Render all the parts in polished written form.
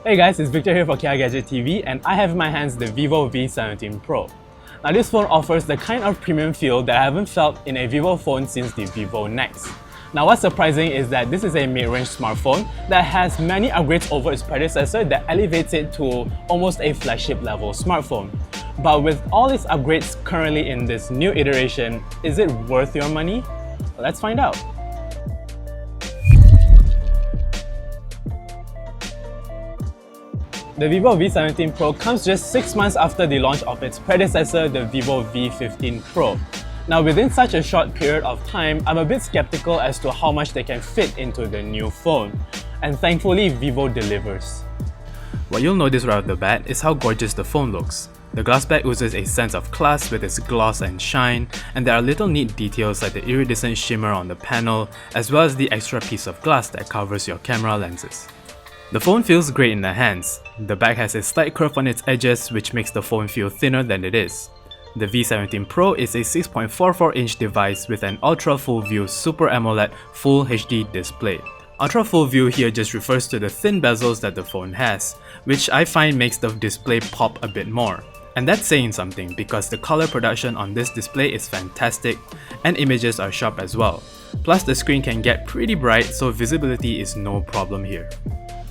Hey guys, it's Victor here for KLGadgetTV and I have in my hands the Vivo V17 Pro. Now this phone offers the kind of premium feel that I haven't felt in a Vivo phone since the Vivo Nex. Now what's surprising is that this is a mid-range smartphone that has many upgrades over its predecessor that elevates it to almost a flagship level smartphone. But with all its upgrades currently in this new iteration, is it worth your money? Let's find out. The Vivo V17 Pro comes just 6 months after the launch of its predecessor, the Vivo V15 Pro. Now within such a short period of time, I'm a bit skeptical as to how much they can fit into the new phone. And thankfully, Vivo delivers. What you'll notice right off the bat is how gorgeous the phone looks. The glass back oozes a sense of class with its gloss and shine, and there are little neat details like the iridescent shimmer on the panel, as well as the extra piece of glass that covers your camera lenses. The phone feels great in the hands. The back has a slight curve on its edges which makes the phone feel thinner than it is. The V17 Pro is a 6.44-inch device with an Ultra Full View Super AMOLED Full HD display. Ultra Full View here just refers to the thin bezels that the phone has, which I find makes the display pop a bit more. And that's saying something because the color production on this display is fantastic and images are sharp as well. Plus the screen can get pretty bright, so visibility is no problem here.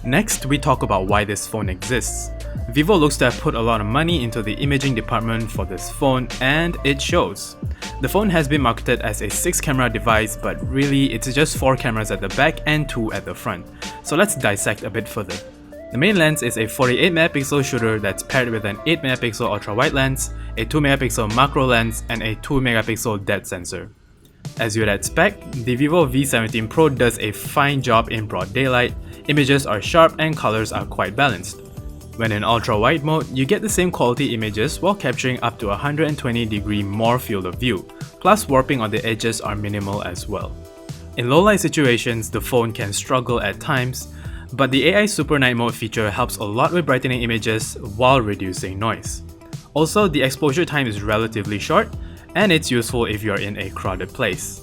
Next, we talk about why this phone exists. Vivo looks to have put a lot of money into the imaging department for this phone, and it shows. The phone has been marketed as a 6-camera device, but really it's just 4 cameras at the back and 2 at the front. So let's dissect a bit further. The main lens is a 48MP shooter that's paired with an 8MP ultra-wide lens, a 2MP macro lens, and a 2MP depth sensor. As you'd expect, the Vivo V17 Pro does a fine job in broad daylight. Images are sharp and colors are quite balanced. When in ultra-wide mode, you get the same quality images while capturing up to 120° more field of view, plus warping on the edges are minimal as well. In low-light situations, the phone can struggle at times, but the AI Super Night mode feature helps a lot with brightening images while reducing noise. Also, the exposure time is relatively short, and it's useful if you're in a crowded place.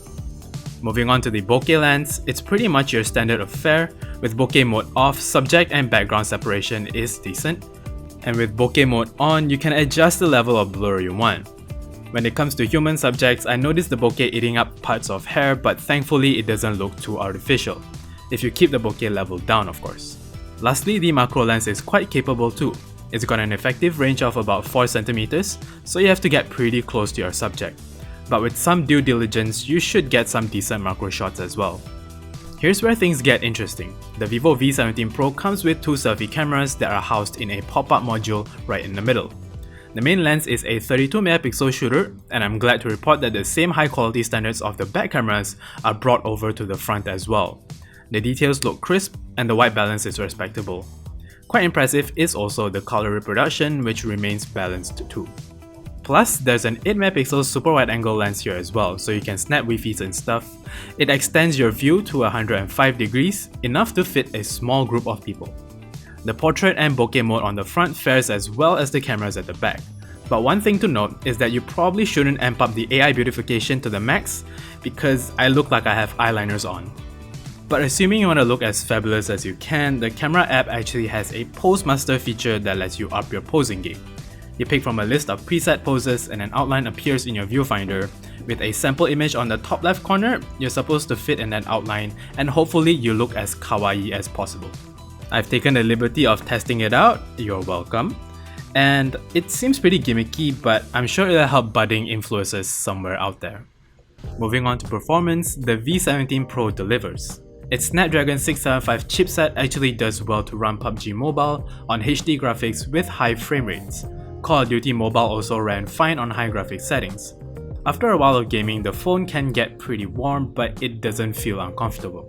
Moving on to the bokeh lens, it's pretty much your standard affair. With bokeh mode off, subject and background separation is decent. And with bokeh mode on, you can adjust the level of blur you want. When it comes to human subjects, I noticed the bokeh eating up parts of hair, but thankfully it doesn't look too artificial. If you keep the bokeh level down, of course. Lastly, the macro lens is quite capable too. It's got an effective range of about 4cm, so you have to get pretty close to your subject. But with some due diligence, you should get some decent macro shots as well. Here's where things get interesting. The Vivo V17 Pro comes with 2 selfie cameras that are housed in a pop-up module right in the middle. The main lens is a 32MP shooter, and I'm glad to report that the same high quality standards of the back cameras are brought over to the front as well. The details look crisp and the white balance is respectable. Quite impressive is also the color reproduction, which remains balanced too. Plus, there's an 8MP super wide angle lens here as well, so you can snap wifis and stuff. It extends your view to 105°, enough to fit a small group of people. The portrait and bokeh mode on the front fares as well as the cameras at the back. But one thing to note is that you probably shouldn't amp up the AI beautification to the max, because I look like I have eyeliners on. But assuming you want to look as fabulous as you can, the camera app actually has a pose master feature that lets you up your posing game. You pick from a list of preset poses and an outline appears in your viewfinder. With a sample image on the top left corner, you're supposed to fit in that outline and hopefully you look as kawaii as possible. I've taken the liberty of testing it out, you're welcome. And it seems pretty gimmicky, but I'm sure it'll help budding influencers somewhere out there. Moving on to performance, the V17 Pro delivers. Its Snapdragon 675 chipset actually does well to run PUBG Mobile on HD graphics with high frame rates. Call of Duty Mobile also ran fine on high graphics settings. After a while of gaming, the phone can get pretty warm, but it doesn't feel uncomfortable.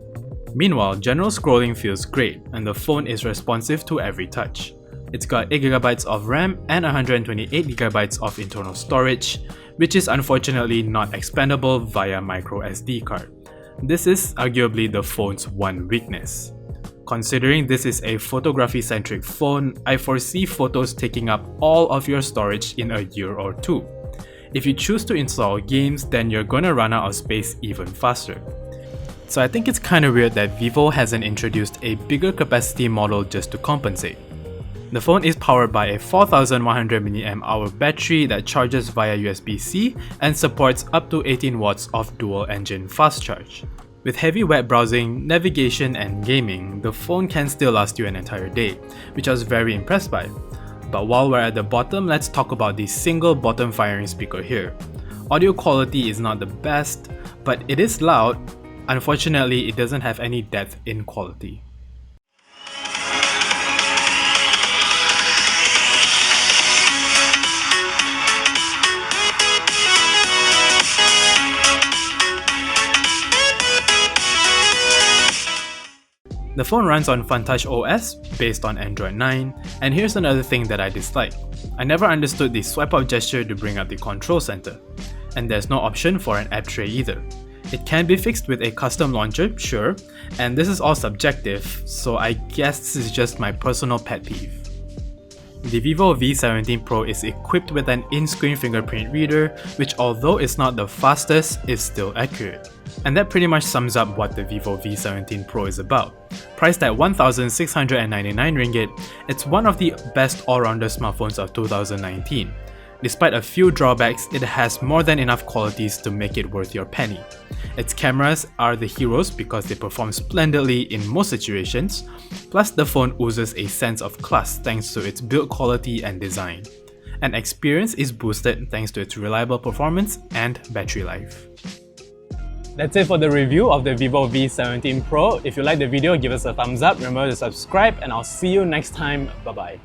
Meanwhile, general scrolling feels great, and the phone is responsive to every touch. It's got 8GB of RAM and 128GB of internal storage, which is unfortunately not expandable via microSD card. This is arguably the phone's one weakness. Considering this is a photography-centric phone, I foresee photos taking up all of your storage in a year or 2. If you choose to install games, then you're gonna run out of space even faster. So I think it's kinda weird that Vivo hasn't introduced a bigger capacity model just to compensate. The phone is powered by a 4100 mAh battery that charges via USB-C and supports up to 18 watts of dual-engine fast charge. With heavy web browsing, navigation and gaming, the phone can still last you an entire day, which I was very impressed by. But while we're at the bottom, let's talk about the single bottom firing speaker here. Audio quality is not the best, but it is loud. Unfortunately, it doesn't have any depth in quality. The phone runs on FunTouch OS based on Android 9, and here's another thing that I dislike. I never understood the swipe up gesture to bring up the control center, and there's no option for an app tray either. It can be fixed with a custom launcher, sure, and this is all subjective, so I guess this is just my personal pet peeve. The Vivo V17 Pro is equipped with an in-screen fingerprint reader, which although it's not the fastest, is still accurate. And that pretty much sums up what the Vivo V17 Pro is about. Priced at 1,699 ringgit, it's one of the best all-rounder smartphones of 2019. Despite a few drawbacks, it has more than enough qualities to make it worth your penny. Its cameras are the heroes because they perform splendidly in most situations, plus the phone oozes a sense of class thanks to its build quality and design. And experience is boosted thanks to its reliable performance and battery life. That's it for the review of the Vivo V17 Pro. If you liked the video, give us a thumbs up, remember to subscribe, and I'll see you next time. Bye bye.